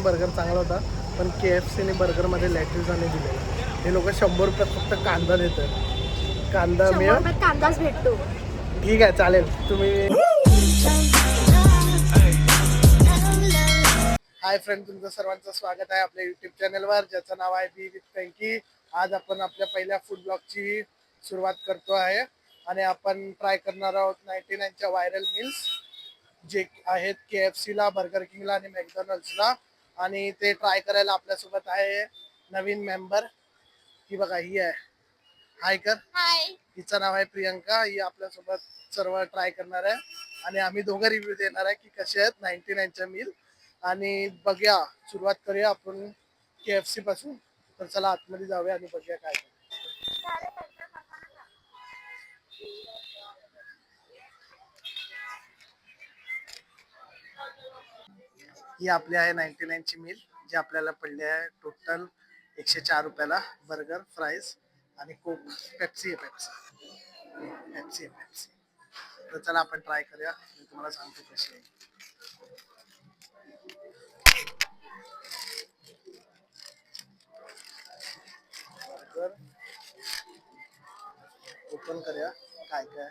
Burger चांगला होता, पण KFCने बर्गरमध्ये लॅट्यूस आणि दिलेला. हे लोक 100 रुपयात फक्त कांदा देतात. कांदा मी कांदाच भेटतो. ठीक आहे, चालेल. तुम्ही हाय फ्रेंड, तुमचं सर्वांचं स्वागत आहे आपल्या यूट्यूब चॅनलवर, ज्याचं नाव आहे बी विथ फ्रँकी. आज आपण आपल्या पहिल्या फूड ब्लॉगची सुरुवात करतो आहे आणि आपण ट्राय करणार आहोत 99च्या व्हायरल मील्स, जे आहेत KFCला, बर्गर किंगला आणि मॅकडॉनल्ड्सला. आणि ते ट्राय करायला आपल्यासोबत आहे नवीन मेंबर. ही बघा, ही आहे. हाय कर. हाय. हिचं नाव आहे प्रियंका. ही आपल्यासोबत सर्व ट्राय करणार आहे आणि आम्ही दोघं रिव्ह्यू देणार आहे की कसे आहेत 99च्या मील. आणि बघूया, सुरुवात करूया आपण KFC पासून. तर चला आतमध्ये जाऊया आणि बघूया काय. ही आपली आहे 99ची मील, जी आपल्याला पडली आहे टोटल 104 रुपयाला. बर्गर, फ्राईज आणि कोक, पेप्सी आहे. पेप्सी. तर चला आपण ट्राय करूया, मी तुम्हाला सांगतो कशी आहे. बर्गर ओपन करूया. काय काय,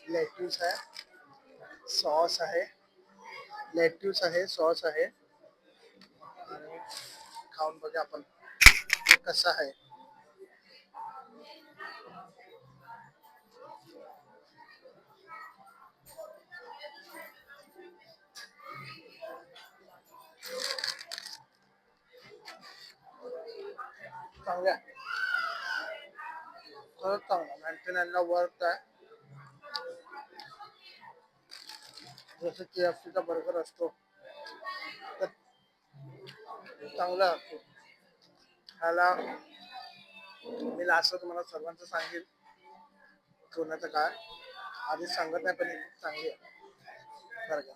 लेट्यूस आहे, सॉस आहे, सॉस आहे. आणि खाऊन बघूया आपण कसं आहे. चांगलं आहे, खरंच चांगलं. 99ला वर्थ आहे. जसं KFCचा बर्गर असतो तर चांगला असतो. ह्याला मी लास्ट तुम्हाला सर्वांचं सांगेल कोणाचं काय, आधीच सांगत नाही, पण चांगली आहे बर्गर.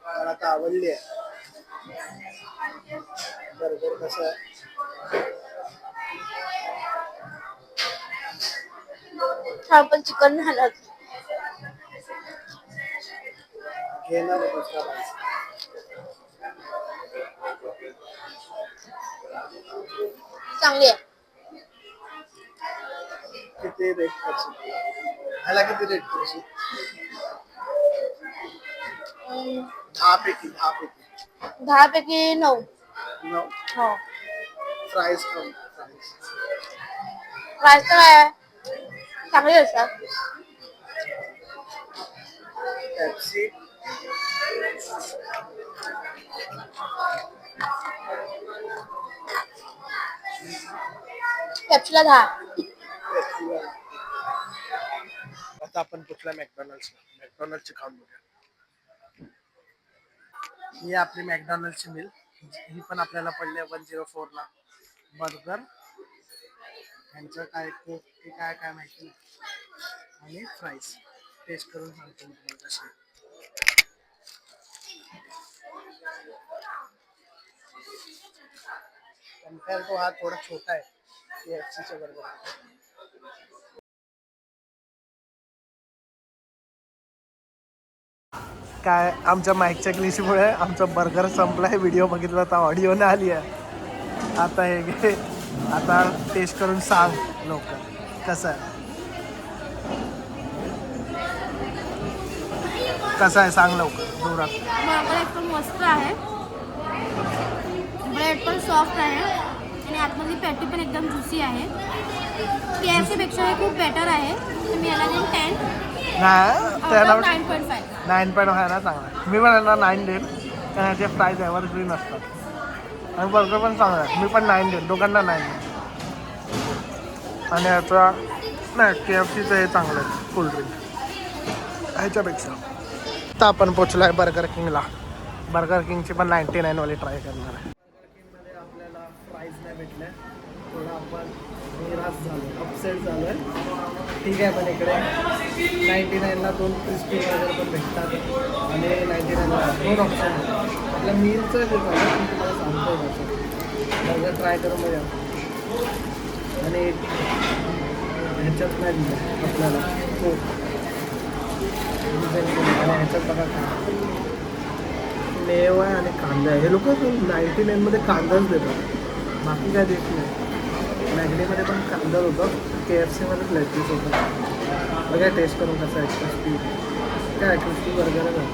मला आता आवडली आहे बर्गर. कसं आहे, हा पण चिकन झालं. घेणार आहे दुसरा राईस. चांगली आहे. किती रेट करशील ह्याला? किती रेट करशील? 10 पैकी 10 पैकी 9. 9. हो. फ्राईज खाऊन प्राइस तर आहे, चांगली असतात. पेप्सी पेप्सीला 10. आता आपण कुठल्या मॅकडॉनल्ड्सची खाऊन बघूया. ही आपली मॅकडॉनल्ड्सची मील, ही पण आपल्याला पडली 104ला. बर्गर, ह्यांचं काय कोक की काय काय माहिती नाही, आणि फ्राईज. टेस्ट करून सांगतो मी तुम्हाला कशी. कम्पेअर टू हा थोडा छोटा आहे KFCच्या बर्गर. काय, आमच्या माईकच्या ग्लिचमुळे आमचा बर्गर संपला आहे. व्हिडिओ बघितला तर ऑडिओ नाही आली आहे. आता हे घे, आता टेस्ट करून सांग लवकर कसं आहे. कसं आहे सांग लवकर, जोरात. बर्गर एकदम मस्त आहे, ब्रेड पण सॉफ्ट आहे आणि आतमधली पॅटी पण एकदम ज्युसी आहे. KFC पेक्षा हे खूप बेटर आहे. मी याला देईन 10. नाही त्याला 9.5. 9.5 ना, चांगला. मी पण याला 9 देईन, कारण याचे प्राईस एव्हरग्रीन असतात आणि बर्गर पण चांगला आहे. मी पण 9 देईन, दोघांना 9 देईन. आणि याचा नाही, KFCचं हे चांगलं आहे कोल्ड्रिंक ह्याच्यापेक्षा. आता आपण पोचलो आहे बर्गर किंगला. बर्गर किंगची पण 99वाली ट्राय करणार आहे. बर्गर किंगमध्ये आपल्याला फ्राईज नाही भेटले, थोडं आपण निराश झालो, अपसेट झालो आहे. ठीक आहे, पण इकडे 99ला 2 क्रिस्पी बर्गर पण भेटतात आणि 99ला 2 ऑप्शन. आपल्या मीलचं देतो आहे, तुम्हाला सांगतो कसं बर्गर ट्राय करून बघा. आणि ह्याच्यात नाही दिलं आपल्याला कोक, आणि ह्याच्यात बघा मेव आहे आणि कांदा आहे. हे लोक 99मध्ये कांदाच देतात, बाकी काय देत नाही. मॅगडीमध्ये पण कांदा होतं, KFC मध्ये लेट्यूस होतं. बघा टेस्ट करून कसं आहे. क्रिस्पी काय क्रिस्पी बर्गरच आहे.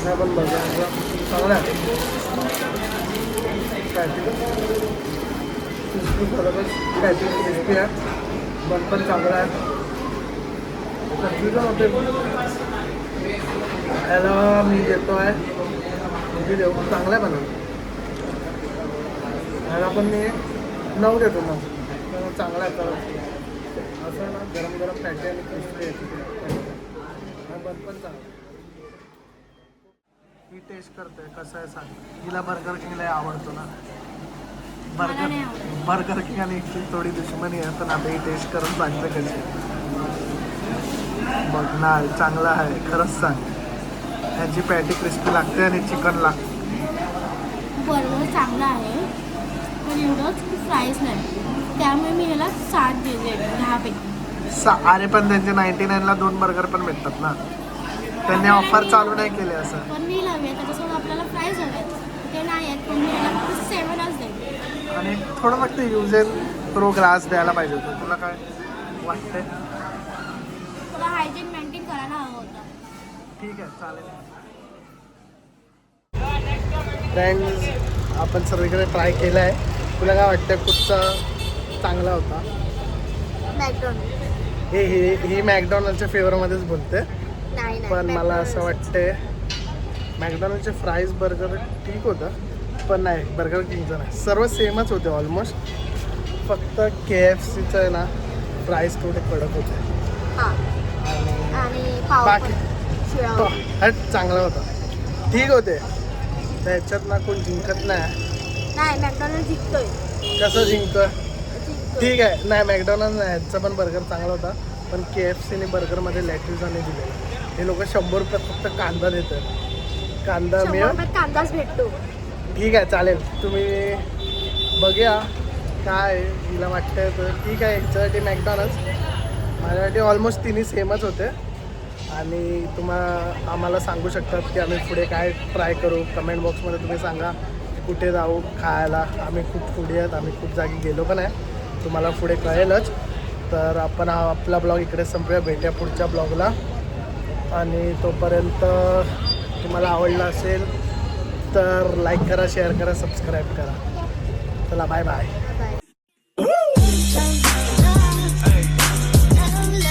नाही पण बघा चांगला आहे. क्रिस्पी बरोबर पॅटी क्रिस्पी आहे. बन पण चांगला आहे. कन्फ्युजन होते. याला मी देतो आहे किती देऊ, चांगला आहे बनवून. याला पण मी 9 देतो. 9 चांगला आहे. तर असं ना गरम गरम पॅटी आणि क्रिस्पी आहे. बन पण चांगला. मी टेस्ट करतोय कसं आहे सांग. हिला बर्गर किंगला आवडतो ना. बर्गर किंग आणि इथली थोडी दुश्मनी आहे, पण आता ही टेस्ट करून सांगते कशी. बघ ना चांगला आहे खरंच सांग. ह्याची पॅटी क्रिस्पी लागते आणि चिकन लागते. बर्गर चांगला आहे पण एवढंच फ्राईज नाही, त्यामुळे मी ह्याला 7 दिले 10पैकी. अरे पण त्यांचे 99ला 2 बर्गर पण भेटतात ना. त्यांनी ऑफर चालू नाही केले असं. पण मी हवे त्याच्यासोबत आपल्याला फ्राईज हवे ते नाही आहेत, पण मी ह्याला फक्त 7च देईन. आणि थोडं फक्त यूज अँड थ्रो ग्लास द्यायला पाहिजे होतं. तुला काय वाटतंय? तुला हायजीन मेंटेन करायला हवं होतं. ठीक आहे चालेल. फ्रेंड्स आपण सर्वीकडे ट्राय केलं आहे. तुला काय वाटतं कुठचा चांगला होता? मॅकडॉनल्ड. ही मॅकडॉनल्डच्या फेवरमध्येच बोलते, नाही पण मला असं वाटते मॅकडॉनल्डचे फ्राईज बर्गर ठीक होतं, पण नाही बर्गर किंगचं नाही. सर्व सेमच होते ऑलमोस्ट. फक्त KFCचं आहे ना फ्राईज थोडे कडक होते. आणि बाकी चांगला होता, ठीक होते. त्याच्यात ना कोण जिंकत नाही. मॅकडॉनल्ड जिंकतोय. कसं जिंकतं? ठीक आहे. नाही मॅकडॉनल्ड नाही, ह्याचा पण बर्गर चांगला होता, पण KFCने बर्गरमध्ये लॅट्यूस आणि दिलेलं. हे लोक 100 रुपयात फक्त कांदा देतात. कांदा मी कांदाच भेटतो. ठीक आहे चालेल. तुम्ही बघूया काय हिला वाटतंय तर ठीक आहे. ह्याच्यासाठी मॅकडॉनल्ड्स, माझ्यासाठी ऑलमोस्ट तिन्ही सेमच होते. आणि आम्हाला सांगू शकतात की आम्ही पुढे काय ट्राय करू. कमेंट बॉक्समध्ये तुम्ही सांगा की कुठे जाऊ खायला. आम्ही खूप फूडी आहेत, आम्ही खूप जागी गेलो पण आहे, तुम्हाला पुढे कळेलच. तर आपण आपला ब्लॉग इकडे संपूया. भेटूया पुढच्या ब्लॉगला. आणि तोपर्यंत तुम्हाला आवडला असेल तर लाईक करा, शेअर करा, सबस्क्राईब करा. चला बाय बाय.